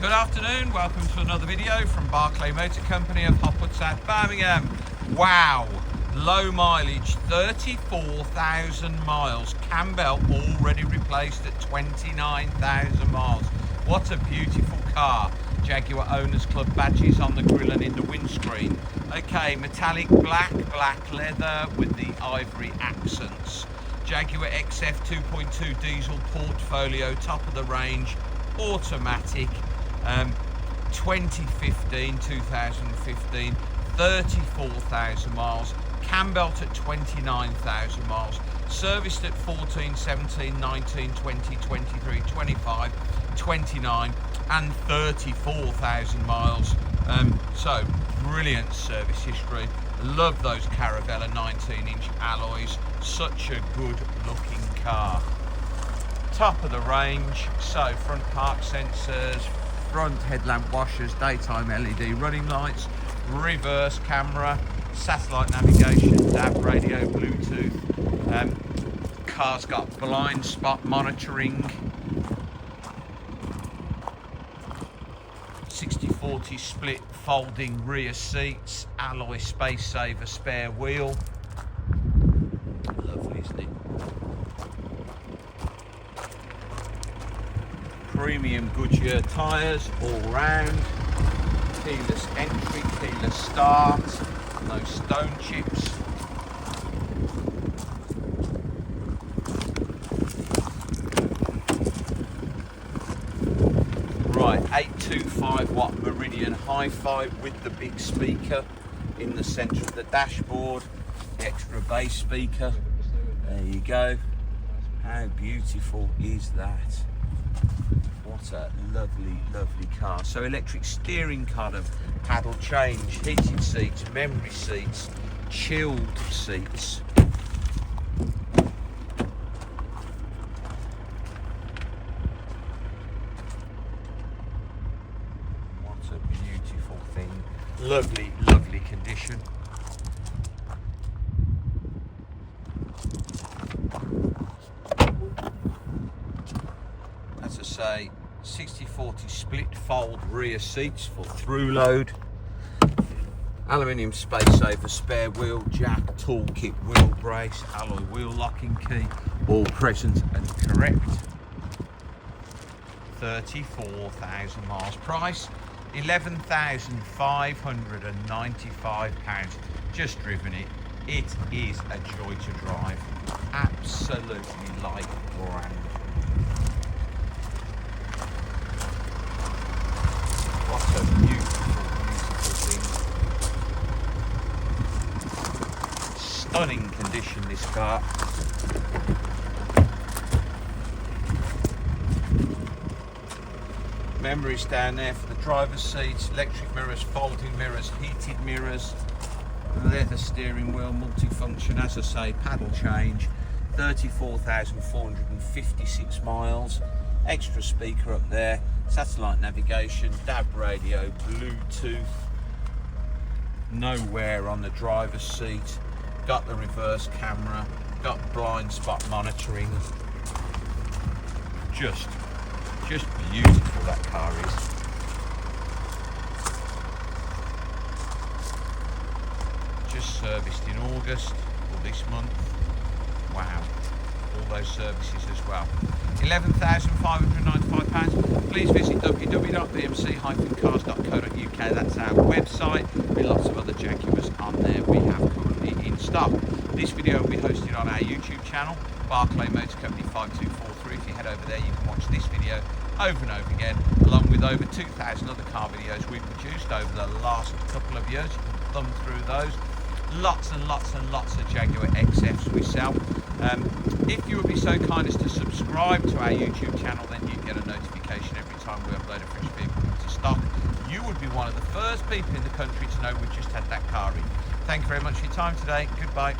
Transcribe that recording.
Good afternoon, welcome to another video from Barclay Motor Company of Hopwood, South Birmingham. Wow, low mileage, 34,000 miles, cam belt already replaced at 29,000 miles. What a beautiful car. Jaguar Owners Club badges on the grille and in the windscreen. Okay, metallic black leather with the ivory accents. Jaguar XF 2.2 diesel portfolio, top of the range, automatic. 2015, 2015, 34,000 miles, cam belt at 29,000 miles, serviced at 14, 17, 19, 20, 23, 25, 29 and 34,000 miles. So brilliant service history. Love those Caravella 19-inch alloys. Such a good looking car. Top of the range, so front park sensors, front headlamp washers, daytime LED running lights, reverse camera, satellite navigation, DAB radio, Bluetooth. Car's got blind spot monitoring, 60/40 split folding rear seats, alloy space saver spare wheel. Lovely, isn't it? Premium Goodyear tyres all round, keyless entry, keyless start, no stone chips. Right, 825 watt MERIDIAN HIFI with the big speaker in the centre of the dashboard, the extra bass speaker. There you go. How beautiful is that? What a lovely car. So electric steering column, paddle change, heated seats, memory seats, chilled seats. What a beautiful thing. Lovely condition. As I say, 60/40 split fold rear seats for through load, aluminium space saver spare wheel, jack, toolkit, wheel brace, alloy wheel locking key, all present and correct. 34,000 miles. Price £11,595. Just driven it. It is a joy to drive. Absolutely like brand. What a beautiful thing. Stunning condition, this car. Memories down there for the driver's seats, electric mirrors, folding mirrors, heated mirrors, leather steering wheel, multifunction, as I say, paddle change, 34,456 miles, extra speaker up there, satellite navigation, DAB radio, Bluetooth, no wear on the driver's seat, got the reverse camera, got blind spot monitoring. Just beautiful that car is. Just serviced in August or this month. Wow, all those services as well. £11,595. Please visit www.bmc-cars.co.uk. That's our website with lots of other Jaguars on there we have currently in stock. This video will be hosted on our YouTube channel, Barclay Motor Company 5243. If you head over there, you can watch this video over and over again, along with over 2,000 other car videos we've produced over the last couple of years. You can thumb through those. Lots and lots of Jaguar XFs we sell. If you would be so kind as to subscribe to our YouTube channel, then you get a notification every time we upload a fresh vehicle into stock. You would be one of the first people in the country to know we just had that car in. Thank you very much for your time today. Goodbye.